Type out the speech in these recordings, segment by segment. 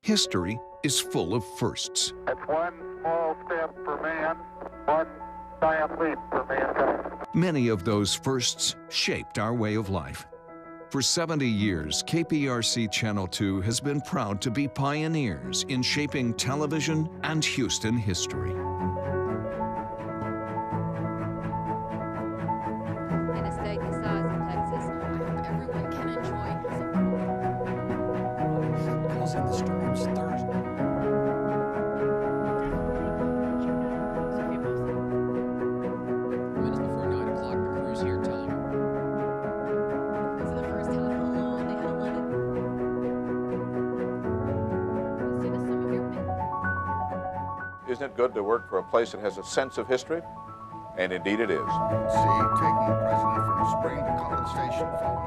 History is full of firsts. It's one small step for man, one giant leap for mankind. Many of those firsts shaped our way of life. For 70 years, KPRC Channel 2 has been proud to be pioneers in shaping television and Houston history. In a state the size of Texas, everyone can enjoy. Calls in the storms Thursday. Minutes before 9 o'clock, the crew's here telling them. For the first time in a long, they had 11. Send us some of your Isn't it good to work for a place that has a sense of history? And indeed it is. See, taking the president from Spring to College Station following.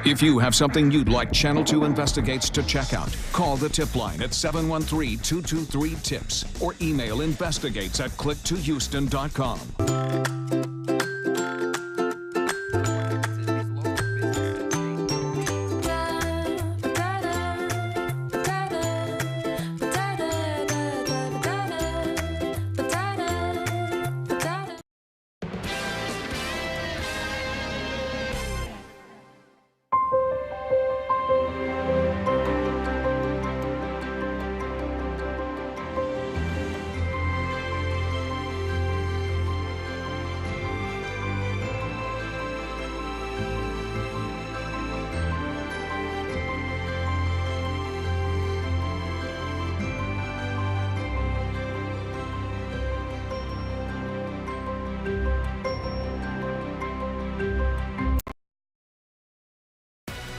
If you have something you'd like Channel 2 Investigates to check out, call the tip line at 713-223-TIPS or email investigates@click2houston.com.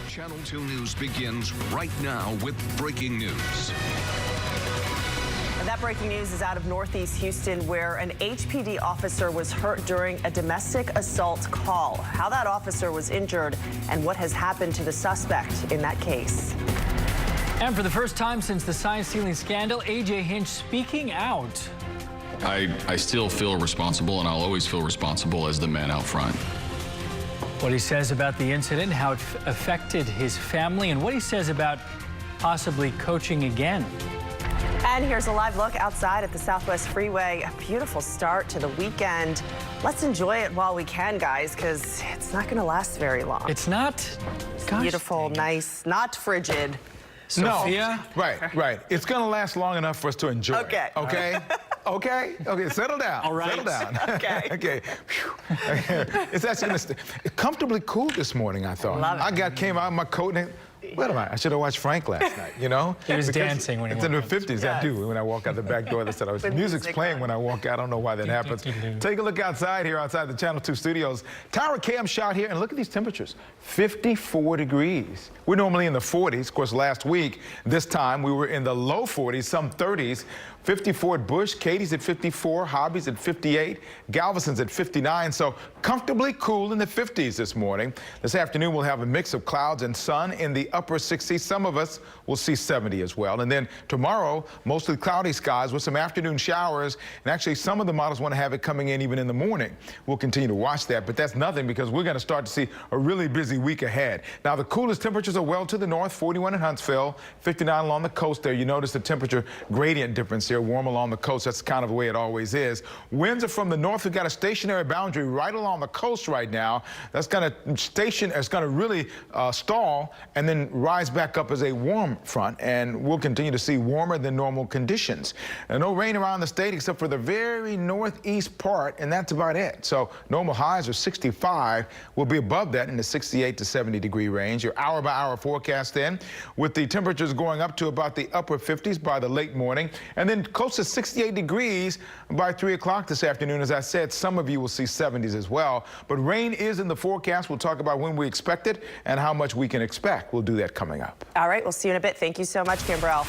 Channel 2 News begins right now with breaking news. And that breaking news is out of Northeast Houston, where an HPD officer was hurt during a domestic assault call. How that officer was injured and what has happened to the suspect in that case. And for the first time since the sign stealing scandal, A.J. Hinch speaking out. I still feel responsible, and I'll always feel responsible as the man out front. What he says about the incident, how it affected his family, and what he says about possibly coaching again. And here's a live look outside at the Southwest Freeway. A beautiful start to the weekend. Let's enjoy it while we can, guys, because it's not going to last very long. It's not. Gosh, beautiful, nice, not frigid. Sophia? No, right. It's going to last long enough for us to enjoy Okay. it. Okay? Okay, settle down. All right. Settle down. Okay. Okay. It's actually going to comfortably cool this morning, I thought. Love it. Came out of my coat and wait a minute, I should have watched Frank last night, you know? He was dancing when he It's in the walked out. 50s, I do. When I walk out the back door, that's what I was. Music's playing when I walk out. I don't know why that happens. Take a look outside here, outside the Channel 2 studios. Tower cam shot here, and look at these temperatures. 54 degrees. We're normally in the 40s. Of course, last week, this time, we were in the low 40s, some 30s. 54 at Bush, Katie's at 54, Hobby's at 58, Galveston's at 59, so comfortably cool in the 50s this morning. This afternoon, we'll have a mix of clouds and sun in the upper 60s. Some of us will see 70 as well. And then tomorrow, mostly cloudy skies with some afternoon showers, and actually some of the models want to have it coming in even in the morning. We'll continue to watch that, but that's nothing because we're going to start to see a really busy week ahead. Now, the coolest temperatures are well to the north, 41 in Huntsville, 59 along the coast there. You notice the temperature gradient difference here, warm along the coast. That's kind of the way it always is. Winds are from the north. We've got a stationary boundary right along the coast right now. That's going to really stall and then rise back up as a warm front, and we'll continue to see warmer than normal conditions. And no rain around the state except for the very northeast part, and that's about it. So normal highs are 65. We'll be above that in the 68 to 70 degree range. Your hour-by-hour forecast then, with the temperatures going up to about the upper 50s by the late morning, and then close to 68 degrees by 3 o'clock this afternoon. As I said, some of you will see 70s as well. But rain is in the forecast. We'll talk about when we expect it and how much we can expect. We'll do that coming up. All right, we'll see you in a bit. Thank you so much, Kimbrell.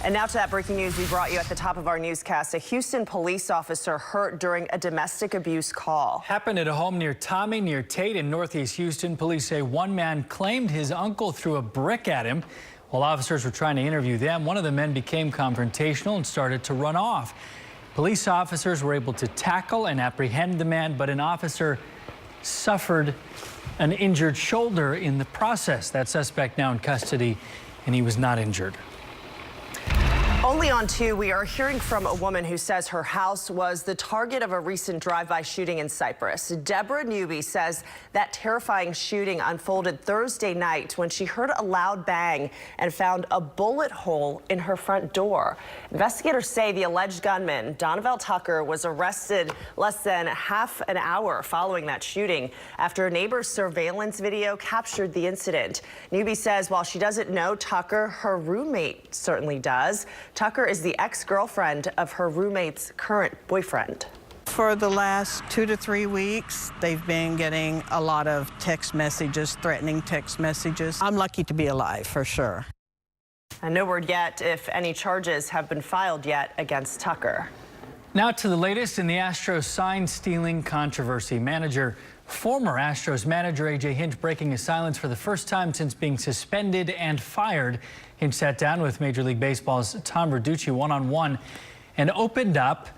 And now to that breaking news we brought you at the top of our newscast. A Houston police officer hurt during a domestic abuse call. Happened at a home near Tommy, near Tate in Northeast Houston. Police say one man claimed his uncle threw a brick at him. While officers were trying to interview them, one of the men became confrontational and started to run off. Police officers were able to tackle and apprehend the man, but an officer suffered an injured shoulder in the process. That suspect now in custody, and he was not injured. Only on 2, we are hearing from a woman who says her house was the target of a recent drive-by shooting in Cyprus. Deborah Newby says that terrifying shooting unfolded Thursday night when she heard a loud bang and found a bullet hole in her front door. Investigators say the alleged gunman, Donovan Tucker, was arrested less than half an hour following that shooting after a neighbor's surveillance video captured the incident. Newby says while she doesn't know Tucker, her roommate certainly does. Tucker is the ex-girlfriend of her roommate's current boyfriend. For the last 2 to 3 weeks, they've been getting a lot of text messages, threatening text messages. I'm lucky to be alive, for sure. And no word yet if any charges have been filed yet against Tucker. Now to the latest in the Astros sign-stealing controversy. Former Astros manager A.J. Hinch breaking his silence for the first time since being suspended and fired. Hinch sat down with Major League Baseball's Tom Verducci one-on-one and opened up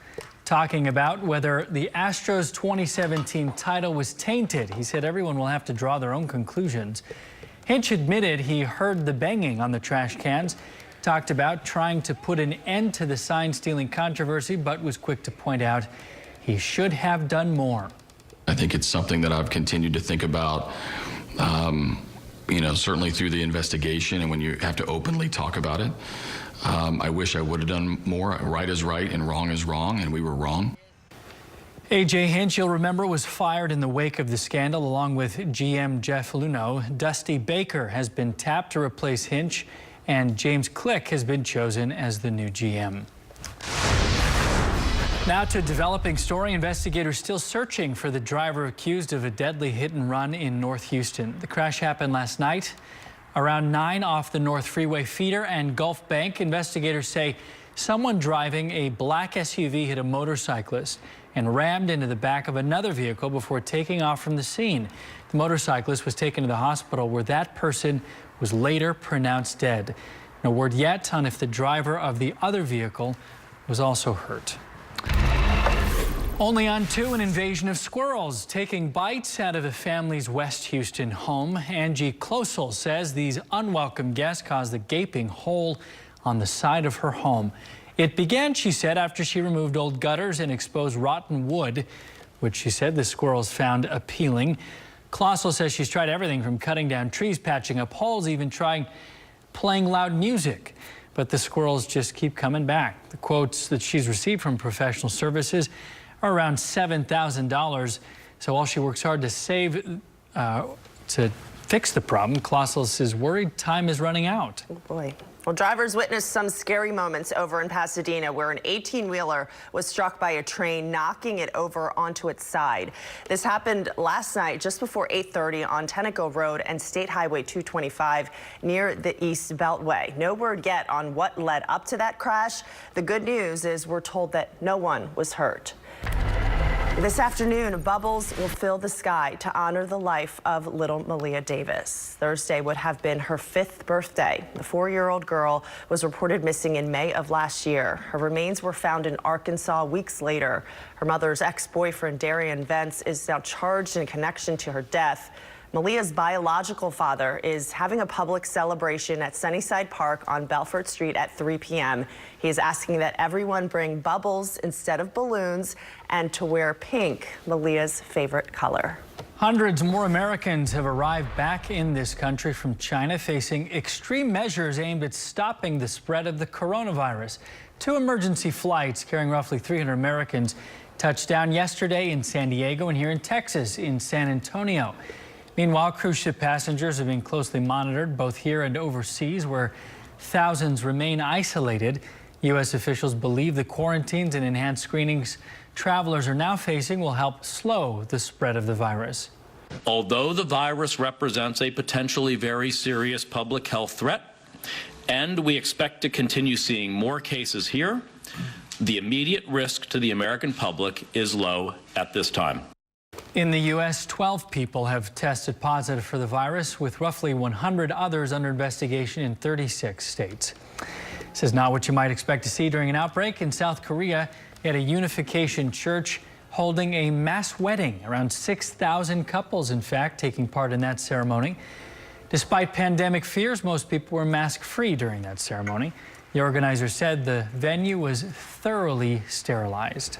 talking about whether the Astros 2017 title was tainted. He said everyone will have to draw their own conclusions. Hinch admitted he heard the banging on the trash cans, talked about trying to put an end to the sign-stealing controversy, but was quick to point out he should have done more. I think it's something that I've continued to think about, certainly through the investigation and when you have to openly talk about it. I wish I would have done more. Right is right and wrong is wrong, and we were wrong. A.J. Hinch, you'll remember, was fired in the wake of the scandal along with GM Jeff Luhnow. Dusty Baker has been tapped to replace Hinch, and James Click has been chosen as the new GM. Now to a developing story. Investigators still searching for the driver accused of a deadly hit and run in North Houston. The crash happened last night around 9 off the North Freeway feeder and Gulf Bank. Investigators say someone driving a black SUV hit a motorcyclist and rammed into the back of another vehicle before taking off from the scene. The motorcyclist was taken to the hospital where that person was later pronounced dead. No word yet on if the driver of the other vehicle was also hurt. Only on 2, an invasion of squirrels taking bites out of a family's West Houston home. Angie Closel says these unwelcome guests caused a gaping hole on the side of her home. It began, she said, after she removed old gutters and exposed rotten wood, which she said the squirrels found appealing. Closel says she's tried everything from cutting down trees, patching up holes, even trying playing loud music. But the squirrels just keep coming back. The quotes that she's received from professional services are around $7,000. So while she works hard to save, to fix the problem, Closel is worried time is running out. Oh boy. Well, drivers witnessed some scary moments over in Pasadena where an 18-wheeler was struck by a train, knocking it over onto its side. This happened last night just before 8:30 on Tenneco Road and State Highway 225 near the East Beltway. No word yet on what led up to that crash. The good news is we're told that no one was hurt. This afternoon, bubbles will fill the sky to honor the life of little Malia Davis. Thursday would have been her 5th birthday. The 4-year-old girl was reported missing in May of last year. Her remains were found in Arkansas weeks later. Her mother's ex-boyfriend, Darian Vence, is now charged in connection to her death. Malia's biological father is having a public celebration at Sunnyside Park on Belfort Street at 3 p.m. He is asking that everyone bring bubbles instead of balloons and to wear pink, Malia's favorite color. Hundreds more Americans have arrived back in this country from China, facing extreme measures aimed at stopping the spread of the coronavirus. 2 emergency flights carrying roughly 300 Americans touched down yesterday in San Diego and here in Texas in San Antonio. Meanwhile, cruise ship passengers are being closely monitored both here and overseas, where thousands remain isolated. U.S. officials believe the quarantines and enhanced screenings travelers are now facing will help slow the spread of the virus. Although the virus represents a potentially very serious public health threat, and we expect to continue seeing more cases here, the immediate risk to the American public is low at this time. In the U.S., 12 people have tested positive for the virus, with roughly 100 others under investigation in 36 states. This is not what you might expect to see during an outbreak in South Korea at a unification church holding a mass wedding. Around 6,000 couples, in fact, taking part in that ceremony. Despite pandemic fears, most people were mask-free during that ceremony. The organizer said the venue was thoroughly sterilized.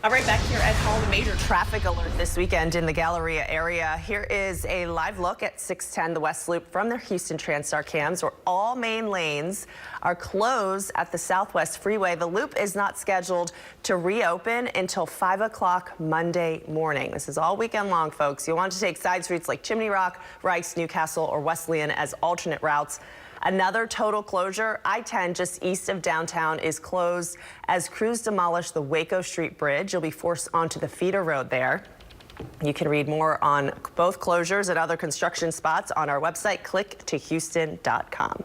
All right, back here at home, a major traffic alert this weekend in the Galleria area. Here is a live look at 610 the West Loop from their Houston TranStar cams, where all main lanes are closed at the Southwest Freeway. The loop is not scheduled to reopen until 5 o'clock Monday morning. This is all weekend long, folks. You'll want to take side streets like Chimney Rock, Rice, Newcastle, or Wesleyan as alternate routes. Another total closure, I-10 just east of downtown, is closed as crews demolish the Waco Street Bridge. You'll be forced onto the feeder road there. You can read more on both closures and other construction spots on our website, clicktohouston.com.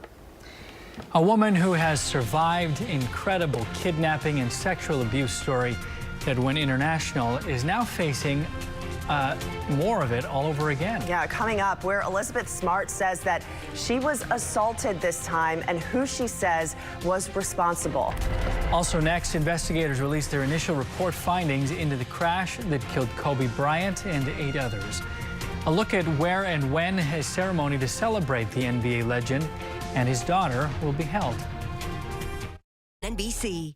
A woman who has survived incredible kidnapping and sexual abuse story that went international is now facing more of it all over again. Yeah, coming up, where Elizabeth Smart says that she was assaulted this time and who she says was responsible. Also next, investigators released their initial report findings into the crash that killed Kobe Bryant and 8 others. A look at where and when a ceremony to celebrate the NBA legend and his daughter will be held. NBC.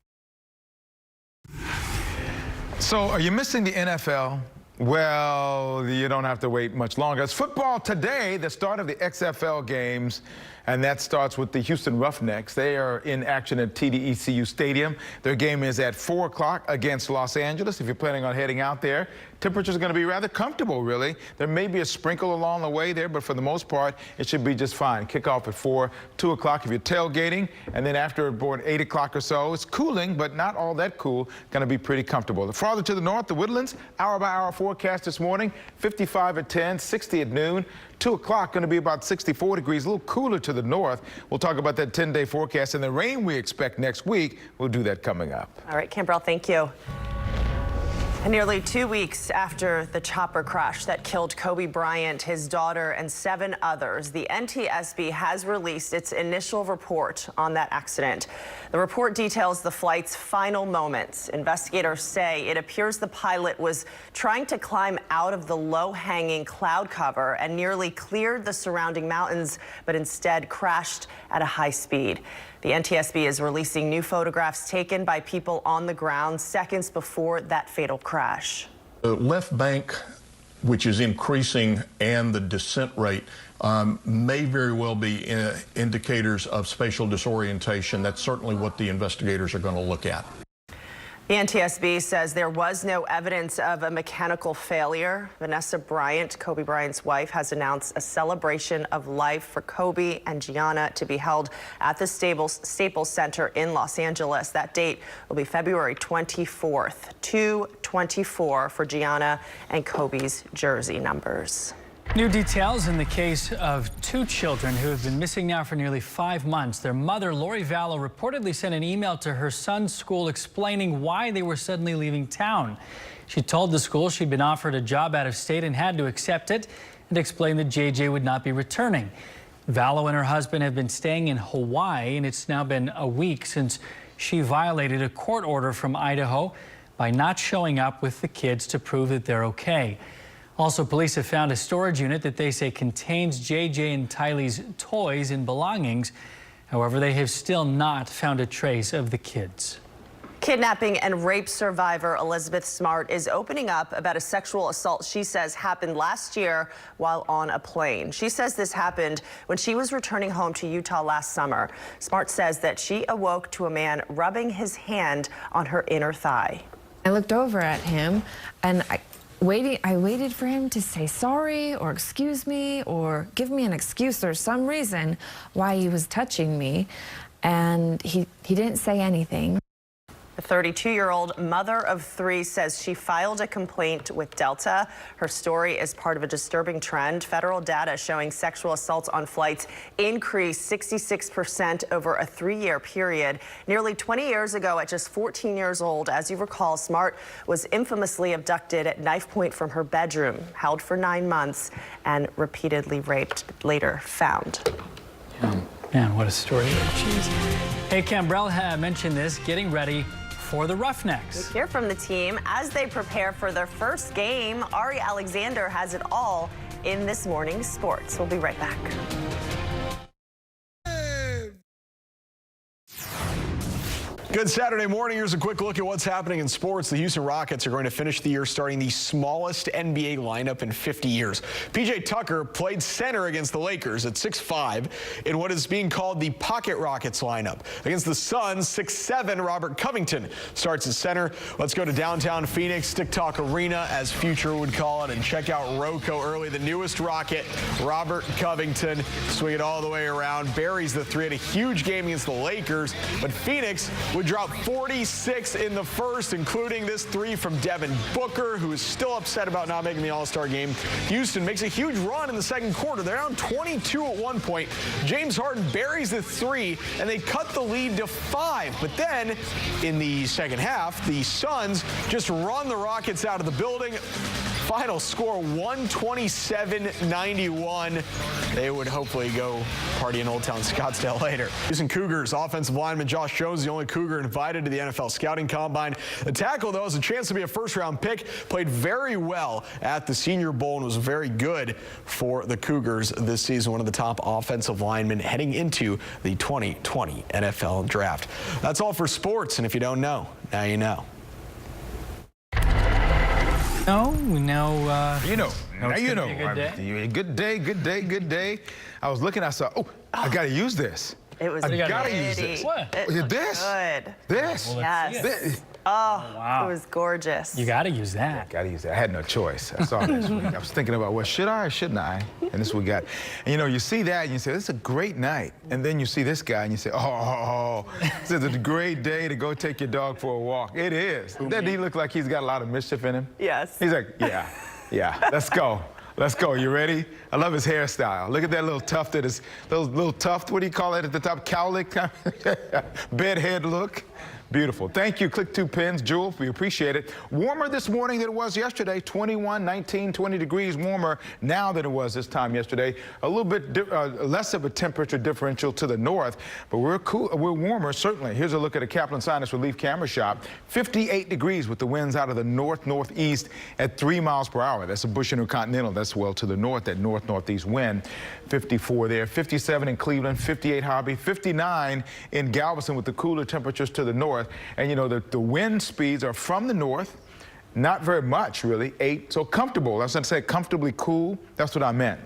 So are you missing the NFL? Well, you don't have to wait much longer. It's football today, the start of the XFL games, and that starts with the Houston Roughnecks. They are in action at TDECU Stadium. Their game is at 4 o'clock against Los Angeles. If you're planning on heading out there, temperatures are going to be rather comfortable, really. There may be a sprinkle along the way there, but for the most part, it should be just fine. Kickoff at 4, 2 o'clock if you're tailgating, and then after about 8 o'clock or so, it's cooling, but not all that cool. Going to be pretty comfortable. Farther to the north, the Woodlands, hour-by-hour forecast this morning, 55 at 10, 60 at noon. 2 o'clock going to be about 64 degrees, a little cooler to the north. We'll talk about that 10-day forecast and the rain we expect next week. We'll do that coming up. All right, Kimbrell, thank you. And nearly 2 weeks after the chopper crash that killed Kobe Bryant, his daughter, and 7 others, the NTSB has released its initial report on that accident. The report details the flight's final moments. Investigators say it appears the pilot was trying to climb out of the low-hanging cloud cover and nearly cleared the surrounding mountains, but instead crashed at a high speed. The NTSB is releasing new photographs taken by people on the ground seconds before that fatal crash. The left bank, which is increasing, and the descent rate may very well be indicators of spatial disorientation. That's certainly what the investigators are going to look at. The NTSB says there was no evidence of a mechanical failure. Vanessa Bryant, Kobe Bryant's wife, has announced a celebration of life for Kobe and Gianna to be held at the Staples Center in Los Angeles. That date will be February 24th, 2/24 for Gianna and Kobe's jersey numbers. New details in the case of 2 children who have been missing now for nearly 5 months. Their mother, Lori Vallow, reportedly sent an email to her son's school explaining why they were suddenly leaving town. She told the school she'd been offered a job out of state and had to accept it, and explained that JJ would not be returning. Vallow and her husband have been staying in Hawaii, and it's now been a week since she violated a court order from Idaho by not showing up with the kids to prove that they're okay. Also, police have found a storage unit that they say contains JJ and Tylee's toys and belongings. However, they have still not found a trace of the kids. Kidnapping and rape survivor Elizabeth Smart is opening up about a sexual assault she says happened last year while on a plane. She says this happened when she was returning home to Utah last summer. Smart says that she awoke to a man rubbing his hand on her inner thigh. I looked over at him and I waited for him to say sorry or excuse me or give me an excuse or some reason why he was touching me, and he didn't say anything. The 32-year-old mother of 3 says she filed a complaint with Delta. Her story is part of a disturbing trend. Federal data showing sexual assaults on flights increased 66% over a 3-year period. Nearly 20 years ago, at just 14 years old, as you recall, Smart was infamously abducted at knife point from her bedroom, held for 9 months, and repeatedly raped, later found. Yeah. Man, what a story. Jeez. Hey, Cambrell mentioned this, getting ready for the Roughnecks. We hear from the team as they prepare for their first game. Ari Alexander has it all in this morning's sports. We'll be right back. Good Saturday morning. Here's a quick look at what's happening in sports. The Houston Rockets are going to finish the year starting the smallest NBA lineup in 50 years. PJ Tucker played center against the Lakers at 6'5" in what is being called the Pocket Rockets lineup. Against the Suns, 6'7" Robert Covington starts at center. Let's go to downtown Phoenix, Stick Talk Arena, as Future would call it, and check out Rocco early. The newest Rocket, Robert Covington, swing it all the way around, buries the three. Had a huge game against the Lakers, but Phoenix would drop 46 in the first, including this three from Devin Booker, who is still upset about not making the All-Star game. Houston makes a huge run in the second quarter. They're down 22 at one point. James Harden buries the three, and they cut the lead to 5. But then, in the second half, the Suns just run the Rockets out of the building. Final score, 127-91. They would hopefully go party in Old Town Scottsdale later. Houston Cougars offensive lineman Josh Jones, the only Cougar invited to the NFL Scouting Combine. The tackle, though, has a chance to be a first-round pick. Played very well at the Senior Bowl and was very good for the Cougars this season. One of the top offensive linemen heading into the 2020 NFL Draft. That's all for sports, and if you don't know, now you know. No, we know. You know. Now you know. Good day. Good day. I was looking, I saw, I got to use this. It was I got to use this. What? This? Good. This? Well, Yes. This. Oh, wow. It was gorgeous. You got to use that. Got to use that. I had no choice. I saw it this week. I was thinking about, well, should I or shouldn't I? And this is what we got. And you know, you see that and you say, this is a great night. And then you see this guy and you say, this is a great day to go take your dog for a walk. It is. Doesn't he look like he's got a lot of mischief in him? Yes. He's like, yeah, let's go. Let's go. You ready? I love his hairstyle. Look at that little tuft. Little tuft. What do you call it at the top? Cowlick? Bedhead look. Beautiful. Thank you, Click 2 Pens, Jewel. We appreciate it. Warmer this morning than it was yesterday. 21, 19, 20 degrees warmer now than it was this time yesterday. A little bit less of a temperature differential to the north, but we're cool. We're warmer, certainly. Here's a look at a Kaplan Sinus Relief Camera Shop. 58 degrees with the winds out of the north-northeast at 3 miles per hour. That's a Bush Intercontinental. That's well to the north, that north-northeast wind. 54 there. 57 in Cleveland, 58 Hobby, 59 in Galveston with the cooler temperatures to the north. And, you know, the wind speeds are from the north, not very much, really, 8. So comfortable. That's what I said, comfortably cool. That's what I meant.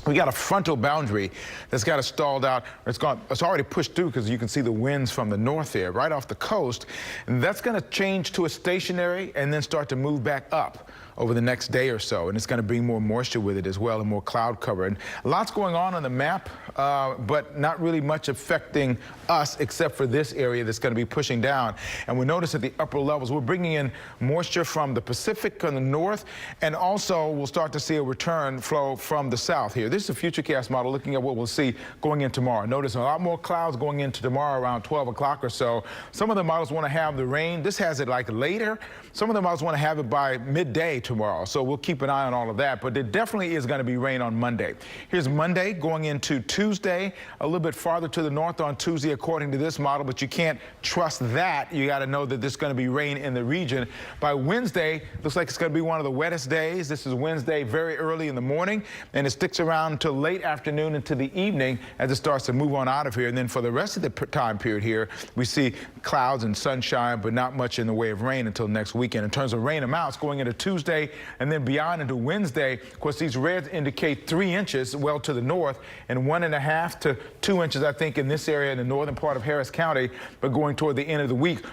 We got a frontal boundary that's got us stalled out. It's already pushed through because you can see the winds from the north there, right off the coast. And that's going to change to a stationary and then start to move back up over the next day or so, and it's going to bring more moisture with it as well and more cloud cover. And lots going on the map, but not really much affecting us except for this area that's going to be pushing down. And we notice at the upper levels, we're bringing in moisture from the Pacific on the north, and also we'll start to see a return flow from the south here. This is a FUTURECAST model looking at what we'll see going in tomorrow. Notice a lot more clouds going into tomorrow around 12 o'clock or so. Some of the models want to have the rain. This has it like later. Some of the models want to have it by midday tomorrow, so we'll keep an eye on all of that. But there definitely is going to be rain on Monday. Here's Monday going into Tuesday, a little bit farther to the north on Tuesday according to this model, but you can't trust that. You got to know that there's going to be rain in the region. By Wednesday, looks like it's going to be one of the wettest days. This is Wednesday very early in the morning, and it sticks around until late afternoon into the evening as it starts to move on out of here. And then for the rest of the time period here, we see clouds and sunshine, but not much in the way of rain until next weekend. In terms of rain amounts going into Tuesday and then beyond into Wednesday, of course, these reds indicate 3 inches well to the north and 1.5 to 2 inches, I think, in this area in the northern part of Harris County. But going toward the end of the week,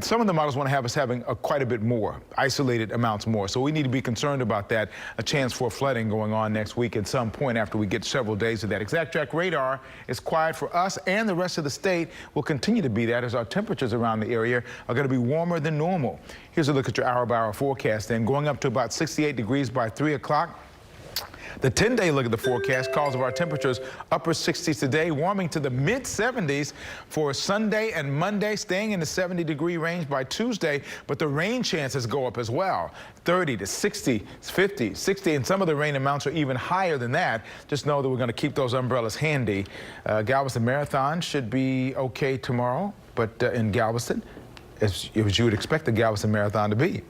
some of the models want to have us having quite a bit more, isolated amounts more. So we need to be concerned about that, a chance for flooding going on next week at some point after we get several days of that. Exact track radar is quiet for us and the rest of the state. Will continue to be that as our temperatures around the area are going to be warmer than normal. Here's a look at your hour-by-hour forecast then. Going up to about 68 degrees by 3 o'clock. The 10-day look at the forecast calls of our temperatures upper 60s today, warming to the mid-70s for Sunday and Monday, staying in the 70-degree range by Tuesday, but the rain chances go up as well. 30 to 60, 50, 60, and some of the rain amounts are even higher than that. Just know that we're going to keep those umbrellas handy. Galveston Marathon should be okay tomorrow, but in Galveston, as you would expect the Galveston Marathon to be.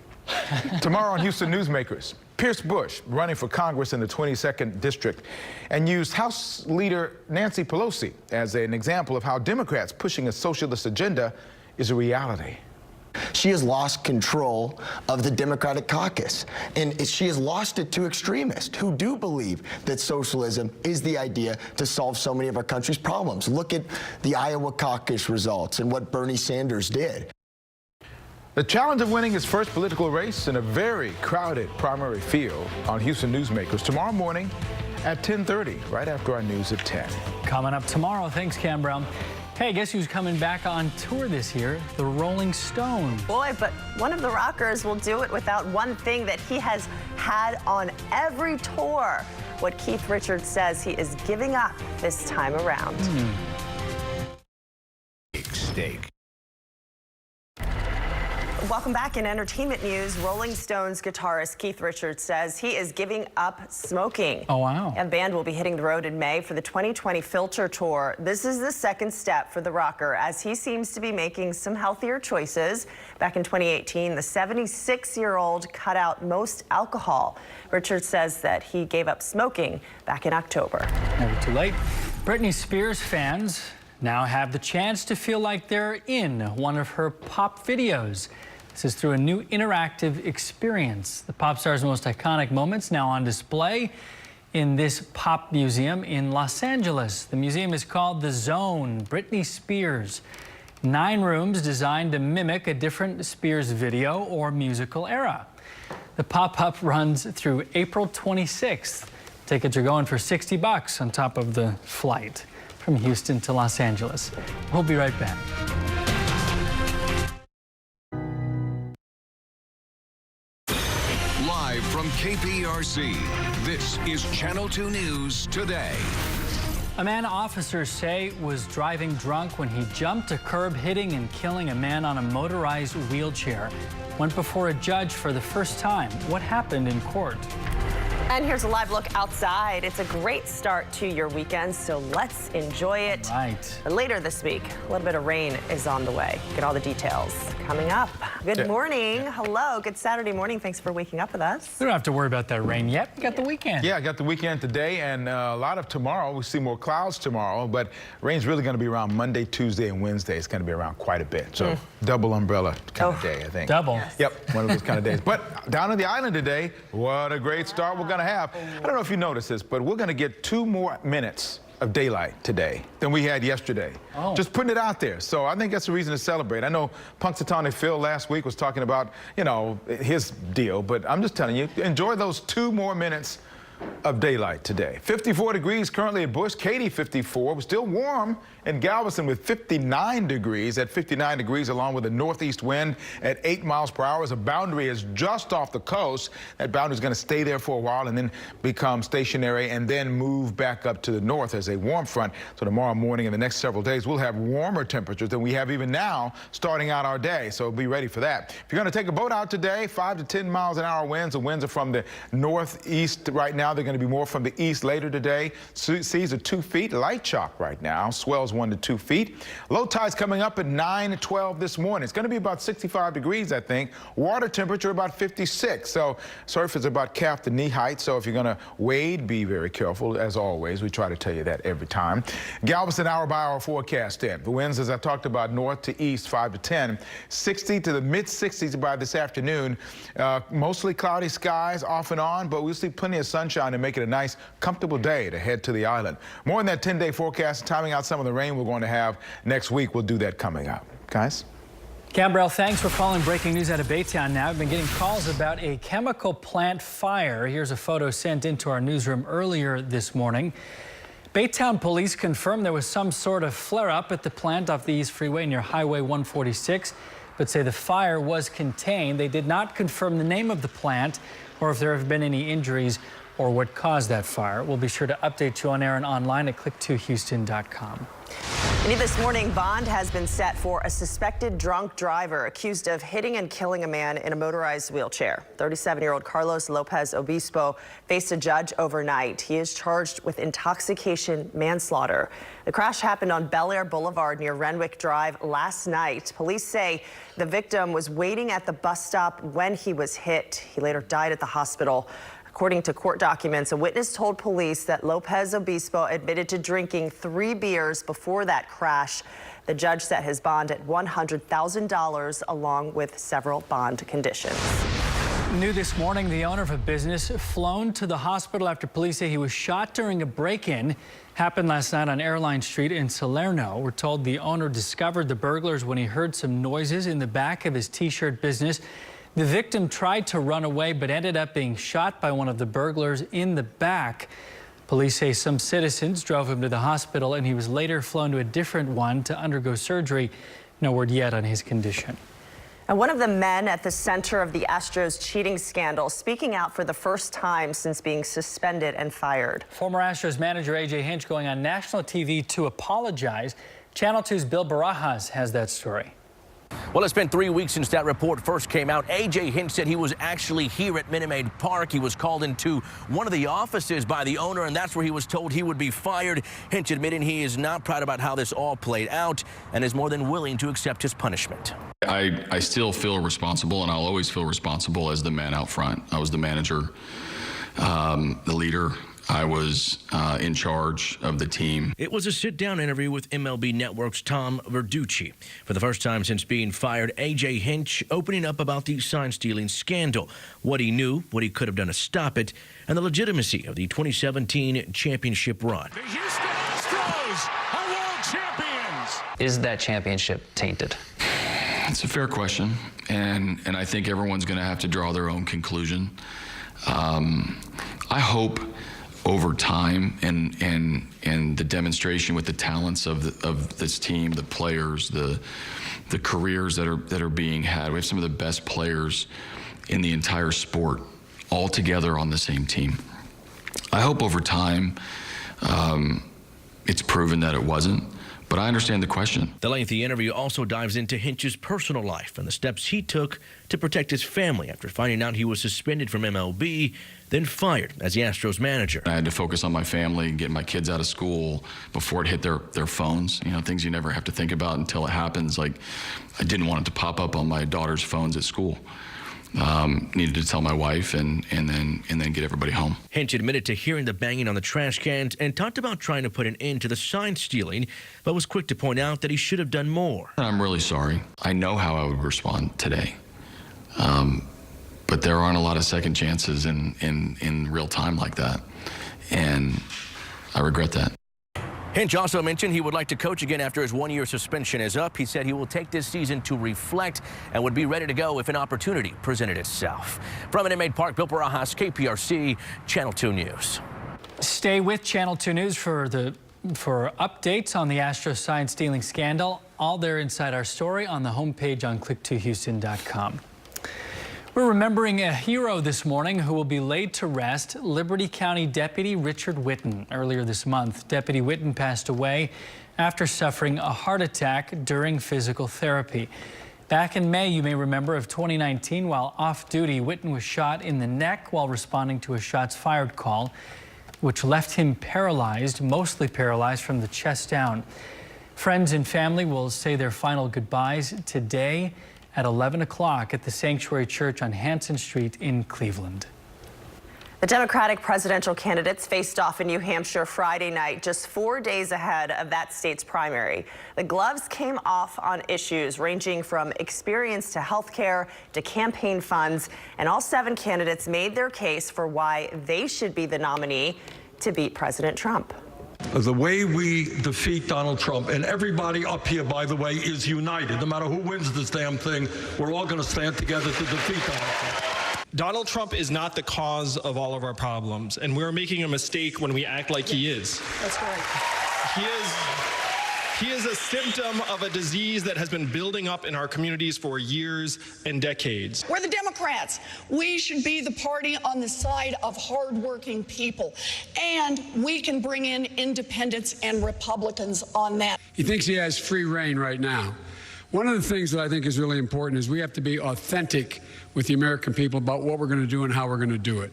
Tomorrow on Houston Newsmakers, Pierce Bush running for Congress in the 22nd District and used House Leader Nancy Pelosi as an example of how Democrats pushing a socialist agenda is a reality. She has lost control of the Democratic caucus, and she has lost it to extremists who do believe that socialism is the idea to solve so many of our country's problems. Look at the Iowa caucus results and what Bernie Sanders did. The challenge of winning his first political race in a very crowded primary field on Houston Newsmakers tomorrow morning at 10:30, right after our news at 10. Coming up tomorrow. Thanks, Cam Brown. Hey, guess who's coming back on tour this year? The Rolling Stones. Boy, but one of the rockers will do it without one thing that he has had on every tour. What Keith Richards says he is giving up this time around. Steak. Welcome back. In entertainment news, Rolling Stones guitarist Keith Richards says he is giving up smoking. Oh, wow. And the band will be hitting the road in May for the 2020 Filter Tour. This is the second step for the rocker as he seems to be making some healthier choices. Back in 2018, the 76-year-old cut out most alcohol. Richards says that he gave up smoking back in October. Never too late. Britney Spears fans now have the chance to feel like they're in one of her pop videos. This is through a new interactive experience. The pop star's most iconic moments now on display in this pop museum in Los Angeles. The museum is called The Zone, Britney Spears. 9 rooms designed to mimic a different Spears video or musical era. The pop-up runs through April 26th. Tickets are going for $60 on top of the flight from Houston to Los Angeles. We'll be right back. Live from KPRC, this is Channel 2 News Today. A man officers say was driving drunk when he jumped a curb, hitting and killing a man on a motorized wheelchair. Went before a judge for the first time. What happened in court? And here's a live look outside. It's a great start to your weekend, so let's enjoy it. Right. Later this week, a little bit of rain is on the way. Get all the details coming up. Good morning. Hello. Good Saturday morning. Thanks for waking up with us. We don't have to worry about that rain yet. We got the weekend. Yeah, I got the weekend today and a lot of tomorrow. We see more clouds tomorrow, but rain's really going to be around Monday, Tuesday, and Wednesday. It's going to be around quite a bit. So double umbrella kind of day, I think. Double. Yes. Yep, one of those kind of days. But down on the island today, what a great start we're going to have. I don't know if you noticed this, but we're going to get 2 more minutes of daylight today than we had yesterday. Just putting it out there. So I think that's a reason to celebrate. I know Punxsutawney Phil last week was talking about, you know, his deal, but I'm just telling you, enjoy those 2 more minutes of daylight today. 54 degrees currently at Bush, Katy 54. We're still warm in Galveston with 59 degrees. At 59 degrees, along with a northeast wind at 8 miles per hour, as a boundary is just off the coast. That boundary is going to stay there for a while and then become stationary and then move back up to the north as a warm front. So tomorrow morning and the next several days, we'll have warmer temperatures than we have even now starting out our day. So be ready for that. If you're going to take a boat out today, 5 to 10 miles an hour winds. The winds are from the northeast right now. They're going to be more from the east later today. Seas are 2 feet. Light chalk right now. Swells 1 to 2 feet. Low tide's coming up at 9 to 12 this morning. It's going to be about 65 degrees, I think. Water temperature about 56. So surf is about calf to knee height. So if you're going to wade, be very careful. As always, we try to tell you that every time. Galveston hour-by-hour forecast in. The winds, as I talked about, north to east 5 to 10. 60 to the mid-60s by this afternoon. Mostly cloudy skies off and on, but we'll see plenty of sunshine to make it a nice, comfortable day to head to the island. More on that 10-day forecast, timing out some of the rain we're going to have next week. We'll do that coming up. Guys? Gambrell, thanks for following breaking news out of Baytown now. I've been getting calls about a chemical plant fire. Here's a photo sent into our newsroom earlier this morning. Baytown police confirmed there was some sort of flare-up at the plant off the East Freeway near Highway 146, but say the fire was contained. They did not confirm the name of the plant or if there have been any injuries or what caused that fire. We'll be sure to update you on air and online at click2houston.com. And this morning, bond has been set for a suspected drunk driver accused of hitting and killing a man in a motorized wheelchair. 37-year-old Carlos Lopez Obispo faced a judge overnight. He is charged with intoxication manslaughter. The crash happened on Bel Air Boulevard near Renwick Drive last night. Police say the victim was waiting at the bus stop when he was hit. He later died at the hospital. According to court documents, a witness told police that Lopez Obispo admitted to drinking 3 beers before that crash. The judge set his bond at $100,000 along with several bond conditions. New this morning, the owner of a business flown to the hospital after police say he was shot during a break-in. Happened last night on Airline Street in Salerno. We're told the owner discovered the burglars when he heard some noises in the back of his t-shirt business. The victim tried to run away but ended up being shot by one of the burglars in the back. Police say some citizens drove him to the hospital and he was later flown to a different one to undergo surgery. No word yet on his condition. And one of the men at the center of the Astros cheating scandal speaking out for the first time since being suspended and fired. Former Astros manager A.J. Hinch going on national TV to apologize. Channel 2's Bill Barajas has that story. Well, it's been 3 weeks since that report first came out. A.J. Hinch said he was actually here at Minute Maid Park. He was called into one of the offices by the owner, and that's where he was told he would be fired. Hinch admitting he is not proud about how this all played out and is more than willing to accept his punishment. I still feel responsible, and I'll always feel responsible as the man out front. I was the manager, the leader. I was in charge of the team. It was a sit-down interview with MLB Network's Tom Verducci. For the first time since being fired, A.J. Hinch opening up about the sign-stealing scandal, what he knew, what he could have done to stop it, and the legitimacy of the 2017 championship run. The Houston Astros are world champions! Is that championship tainted? It's a fair question, and I think everyone's going to have to draw their own conclusion. I hope over time and the demonstration with the talents of this team, the players, the careers that are being had. We have some of the best players in the entire sport all together on the same team. I hope over time it's proven that it wasn't. But I understand the question. The lengthy interview also dives into Hinch's personal life and the steps he took to protect his family after finding out he was suspended from MLB, then fired as the Astros manager. I had to focus on my family and getting my kids out of school before it hit their phones. You know, things you never have to think about until it happens. Like, I didn't want it to pop up on my daughter's phones at school. Needed to tell my wife and then get everybody home. Hinch admitted to hearing the banging on the trash cans and talked about trying to put an end to the sign stealing, but was quick to point out that he should have done more. I'm really sorry. I know how I would respond today. But there aren't a lot of second chances in real time like that. And I regret that. Hinch also mentioned he would like to coach again after his one-year suspension is up. He said he will take this season to reflect and would be ready to go if an opportunity presented itself. From Minute Maid Park, Bill Barajas, KPRC, Channel 2 News. Stay with Channel 2 News for updates on the Astros sign-stealing scandal. All there inside our story on the homepage on click2houston.com. We're remembering a hero this morning who will be laid to rest, Liberty County Deputy Richard Whitten. Earlier this month, Deputy Whitten passed away after suffering a heart attack during physical therapy. Back in May, you may remember, of 2019, while off-duty, Whitten was shot in the neck while responding to a shots fired call, which left him paralyzed, mostly paralyzed from the chest down. Friends and family will say their final goodbyes today at 11 o'clock at the Sanctuary Church on Hanson Street in Cleveland. The Democratic presidential candidates faced off in New Hampshire Friday night, just 4 days ahead of that state's primary. The gloves came off on issues ranging from experience to health care to campaign funds, and all 7 candidates made their case for why they should be the nominee to beat President Trump. The way we defeat Donald Trump, and everybody up here, by the way, is united. No matter who wins this damn thing, we're all going to stand together to defeat Donald Trump. Donald Trump is not the cause of all of our problems, and we're making a mistake when we act like he is. That's right. He is a symptom of a disease that has been building up in our communities for years and decades. We're the Democrats. We should be the party on the side of hardworking people. And we can bring in independents and Republicans on that. He thinks he has free reign right now. One of the things that I think is really important is we have to be authentic with the American people about what we're going to do and how we're going to do it.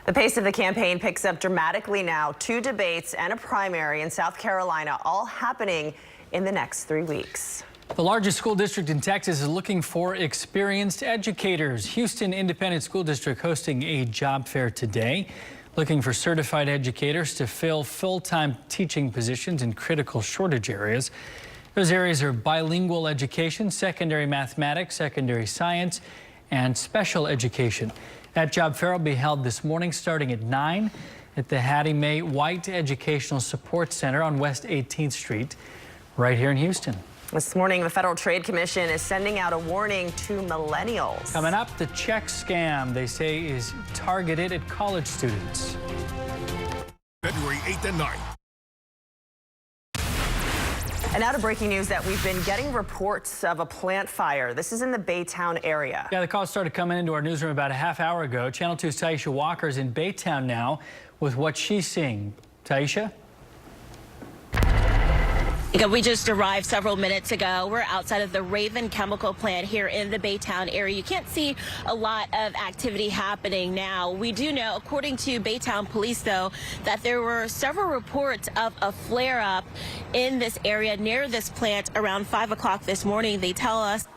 The pace of the campaign picks up dramatically now. 2 debates and a primary in South Carolina, all happening in the next 3 weeks. The largest school district in Texas is looking for experienced educators. Houston Independent School District hosting a job fair today, looking for certified educators to fill full-time teaching positions in critical shortage areas. Those areas are bilingual education, secondary mathematics, secondary science, and special education. That job fair will be held this morning starting at 9 at the Hattie Mae White Educational Support Center on West 18th Street, right here in Houston. This morning, the Federal Trade Commission is sending out a warning to millennials. Coming up, the check scam they say is targeted at college students. February 8th and 9th. And now to breaking news that we've been getting reports of a plant fire. This is in the Baytown area. Yeah, the call started coming into our newsroom about a half hour ago. Channel 2's Taisha Walker is in Baytown now with what she's seeing. Taisha? We just arrived several minutes ago. We're outside of the Raven chemical plant here in the Baytown area. You can't see a lot of activity happening now. We do know, according to Baytown police, though, that there were several reports of a flare-up in this area near this plant around 5 o'clock this morning. They tell us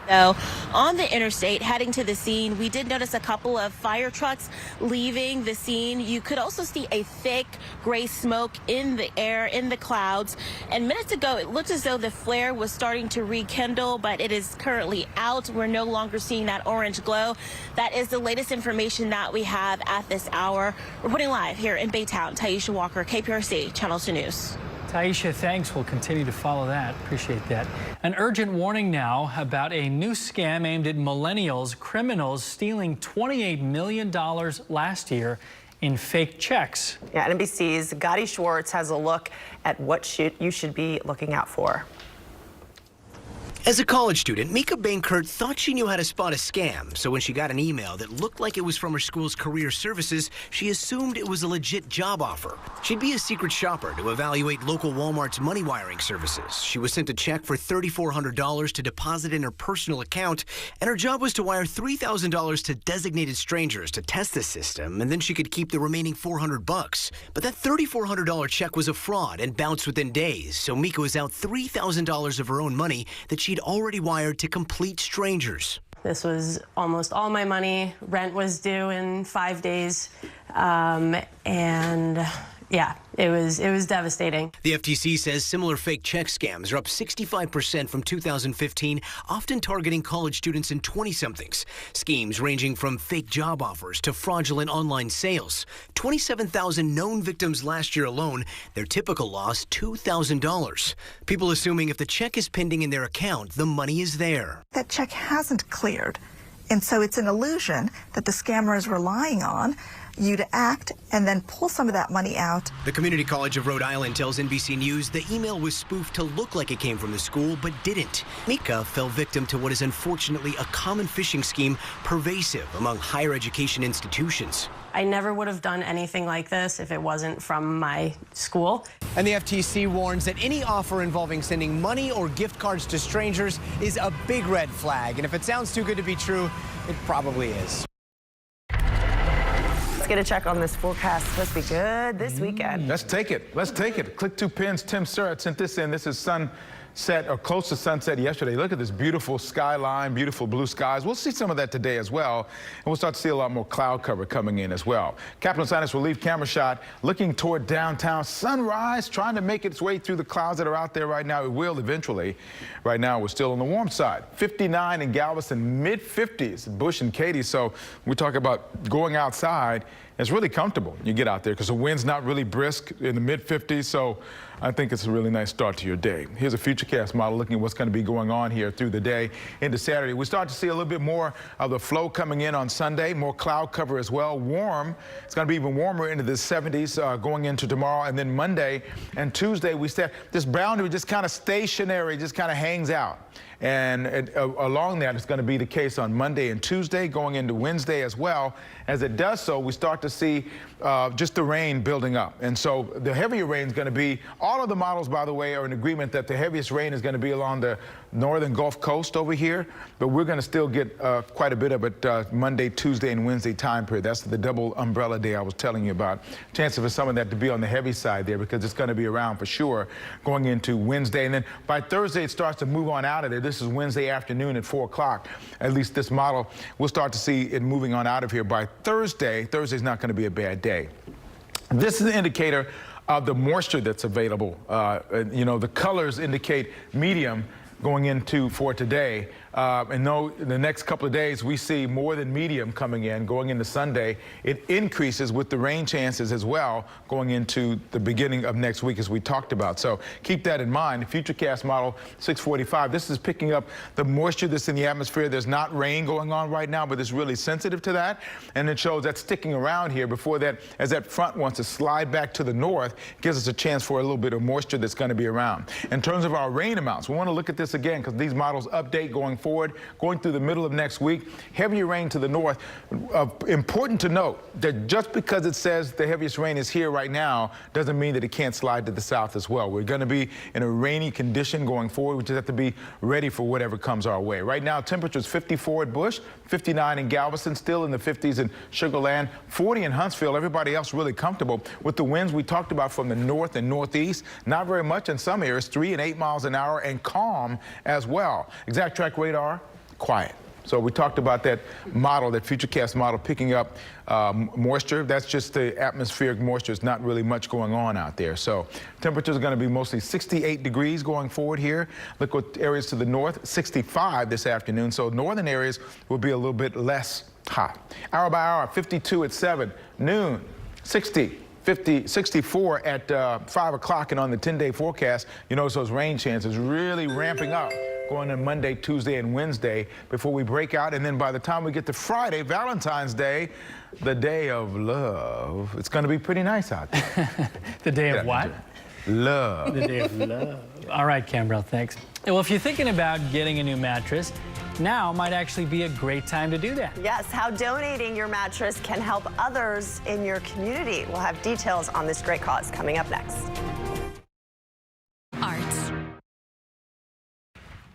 So on the interstate heading to the scene, we did notice a couple of fire trucks leaving the scene. You could also see a thick gray smoke in the air, in the clouds. And minutes ago, it looked as though the flare was starting to rekindle, but it is currently out. We're no longer seeing that orange glow. That is the latest information that we have at this hour. Reporting live here in Baytown, Taisha Walker, KPRC, Channel 2 News. Taisha, thanks. We'll continue to follow that. Appreciate that. An urgent warning now about a new scam aimed at millennials. Criminals stealing $28 million last year in fake checks. Yeah, NBC's Gotti Schwartz has a look at what you should be looking out for. As a college student, Mika Bankert thought she knew how to spot a scam, so when she got an email that looked like it was from her school's career services, she assumed it was a legit job offer. She'd be a secret shopper to evaluate local Walmart's money wiring services. She was sent a check for $3,400 to deposit in her personal account, and her job was to wire $3,000 to designated strangers to test the system, and then she could keep the remaining $400. But that $3,400 check was a fraud and bounced within days, so Mika was out $3,000 of her own money that she'd already wired to complete strangers. This was almost all my money. Rent was due in 5 days. And yeah, it was devastating. The FTC says similar fake check scams are up 65% from 2015, often targeting college students and 20-somethings. Schemes ranging from fake job offers to fraudulent online sales. 27,000 known victims last year alone. Their typical loss, $2,000. People assuming if the check is pending in their account, the money is there. That check hasn't cleared. And so it's an illusion that the scammer is relying on you to act and then pull some of that money out. The Community College of Rhode Island tells NBC News the email was spoofed to look like it came from the school, but didn't. Mika fell victim to what is unfortunately a common phishing scheme pervasive among higher education institutions. I never would have done anything like this if it wasn't from my school. And the FTC warns that any offer involving sending money or gift cards to strangers is a big red flag. And if it sounds too good to be true, it probably is. Let's get a check on this forecast. It's supposed to be good this weekend. Let's take it. Let's take it. Click 2 pins. Tim Surratt sent this in. This is sunset or close to sunset yesterday. Look at this beautiful skyline, beautiful blue skies. We'll see some of that today as well. And we'll start to see a lot more cloud cover coming in as well. Capitol Sinus relief camera shot looking toward downtown. Sunrise trying to make its way through the clouds that are out there right now. It will eventually. Right now, we're still on the warm side. 59 in Galveston, mid-50s, Bush and Katy. So we talk about going outside It's really comfortable. You get out there because the wind's not really brisk in the mid-50s, so I think it's a really nice start to your day. Here's a FUTURECAST model looking at what's going to be going on here through the day into Saturday. We start to see a little bit more of the flow coming in on Sunday, more cloud cover as well. Warm. It's going to be even warmer into the 70s going into tomorrow, and then Monday and Tuesday we start. This boundary just kind of stationary, just kind of hangs out. And along that, it's going to be the case on Monday and Tuesday, going into Wednesday as well. As it does so, we start to see just the rain building up. And so the heavier rain is going to be, all of the models, by the way, are in agreement that the heaviest rain is going to be along the northern Gulf Coast over here. But we're going to still get quite a bit of it Monday, Tuesday, and Wednesday time period. That's the double umbrella day I was telling you about. Chances for some of that to be on the heavy side there because it's going to be around for sure going into Wednesday. And then by Thursday, it starts to move on out of there. This is Wednesday afternoon at 4 o'clock. At least this model, we'll start to see it moving on out of here by Thursday. Thursday's not going to be a bad day. This is an indicator of the moisture that's available. You know, the colors indicate medium going into for today. And though in the next couple of days we see more than medium coming in going into Sunday, it increases with the rain chances as well going into the beginning of next week as we talked about. So keep that in mind. The FUTURECAST model 645, this is picking up the moisture that's in the atmosphere. There's not rain going on right now, but it's really sensitive to that. And it shows that sticking around here before that, as that front wants to slide back to the north, gives us a chance for a little bit of moisture that's going to be around. In terms of our rain amounts, we want to look at this again because these models update going forward, going through the middle of next week. Heavier rain to the north. Important to note that just because it says the heaviest rain is here right now doesn't mean that it can't slide to the south as well. We're going to be in a rainy condition going forward. We just have to be ready for whatever comes our way. Right now, temperatures 54 at Bush, 59 in Galveston, still in the 50s in Sugar Land, 40 in Huntsville. Everybody else really comfortable with the winds we talked about from the north and northeast. Not very much in some areas, 3 and 8 miles an hour, and calm as well. Exact track radar, quiet. So we talked about that model, that FUTURECAST model, picking up moisture. That's just the atmospheric moisture. It's not really much going on out there. So temperatures are going to be mostly 68 degrees going forward here. Look at areas to the north, 65 this afternoon. So northern areas will be a little bit less hot. Hour by hour, 52 at 7, noon, 60. 50, 64 at 5 o'clock, and on the 10-day forecast, you notice those rain chances really ramping up going on Monday, Tuesday, and Wednesday before we break out. And then by the time we get to Friday, Valentine's Day, the day of love, it's going to be pretty nice out there. The day of what? Love. The day of love. All right, Cambrell, thanks. Well, if you're thinking about getting a new mattress, now might actually be a great time to do that. Yes, how donating your mattress can help others in your community. We'll have details on this great cause coming up next. Arts.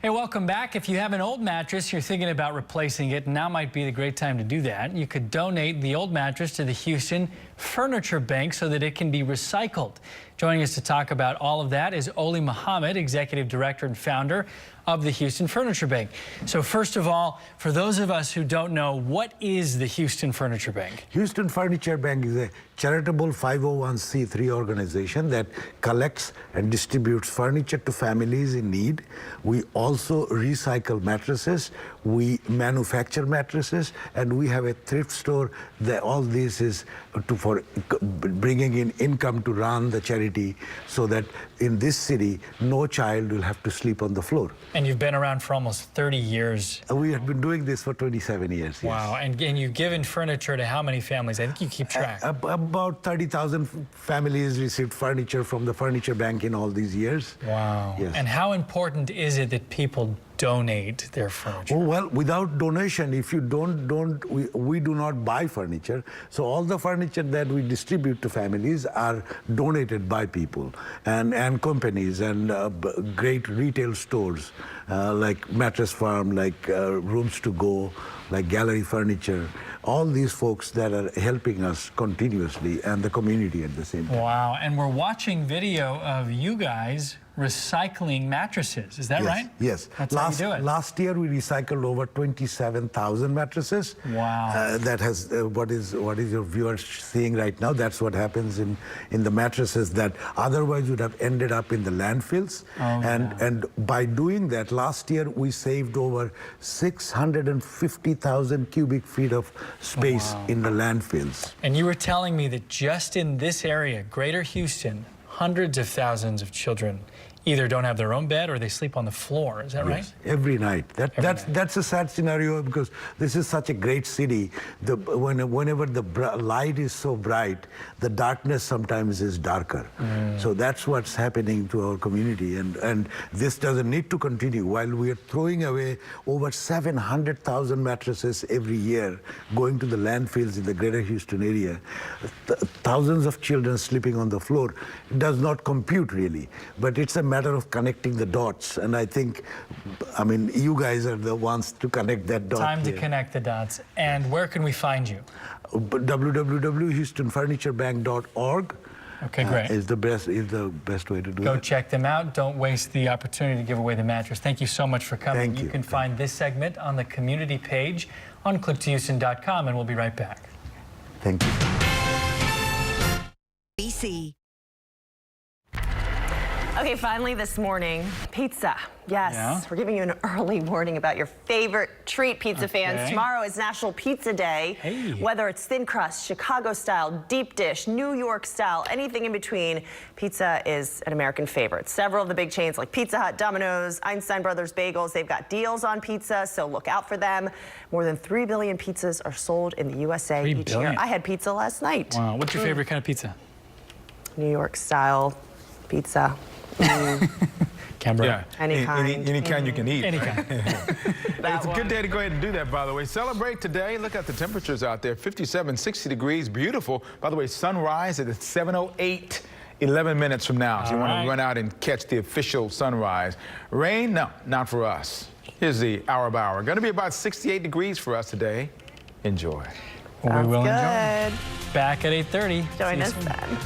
Hey, welcome back. If you have an old mattress, you're thinking about replacing it, now might be the great time to do that. You could donate the old mattress to the Houston Furniture Bank so that it can be recycled. Joining us to talk about all of that is Oli Muhammad, Executive Director and Founder of the Houston Furniture Bank. So first of all, for those of us who don't know, what is the Houston Furniture Bank? Houston Furniture Bank is a charitable 501c3 organization that collects and distributes furniture to families in need. We also recycle mattresses, we manufacture mattresses, and we have a thrift store. All this is for bringing in income to run the charity so that in this city, no child will have to sleep on the floor. And you've been around for almost 30 years. We have been doing this for 27 years. Wow, yes. And you've given furniture to how many families? I think you keep track. About 30,000 families received furniture from the Furniture Bank in all these years. Wow. Yes. And how important is it that people donate their furniture? Oh, well, without donation, if you we do not buy furniture. So all the furniture that we distribute to families are donated by people and companies and great retail stores like Mattress Farm, like Rooms to Go, like Gallery Furniture. All these folks that are helping us continuously and the community at the same time. Wow, and we're watching video of you guys recycling mattresses. Is that right? Yes. That's how you do it. Last year we recycled over 27,000 mattresses. Wow. That has what is your viewers seeing right now? That's what happens in the mattresses that otherwise would have ended up in the landfills. And by doing that, last year we saved over 650,000 cubic feet of space in the landfills. And you were telling me that just in this area, Greater Houston, hundreds of thousands of children either don't have their own bed or they sleep on the floor. Is that right? Every night. That's a sad scenario because this is such a great city. Whenever the light is so bright, the darkness sometimes is darker. So that's what's happening to our community. And this doesn't need to continue. While we are throwing away over 700,000 mattresses every year going to the landfills in the Greater Houston area, thousands of children sleeping on the floor, it does not compute really. But it's a matter of connecting the dots, and I think, you guys are the ones to connect that dot. Time to connect the dots. And where can we find you? www.houstonfurniturebank.org. Okay, great. Is the best way to do it. Go check them out. Don't waste the opportunity to give away the mattress. Thank you so much for coming. Thank you. You can find this segment on the community page on click2houston.com, and we'll be right back. Thank you. BC. Okay, finally this morning, pizza. Yes, we're giving you an early warning about your favorite treat, pizza fans. Tomorrow is National Pizza Day. Whether it's thin crust, Chicago style, deep dish, New York style, anything in between, pizza is an American favorite. Several of the big chains like Pizza Hut, Domino's, Einstein Brothers Bagels, they've got deals on pizza, so look out for them. More than 3 billion pizzas are sold in the USA each year. I had pizza last night. Wow, what's your favorite kind of pizza? New York style pizza. Yeah, any kind you can eat. Any kind. It's a good day to go ahead and do that, by the way. Celebrate today. Look at the temperatures out there. 57, 60 degrees. Beautiful. By the way, sunrise at 7:08, 11 minutes from now. So you want to run out and catch the official sunrise. Rain? No, not for us. Here's the hour by hour. Going to be about 68 degrees for us today. Enjoy. Well, we will enjoy. enjoy. Back at 8:30. Join us then.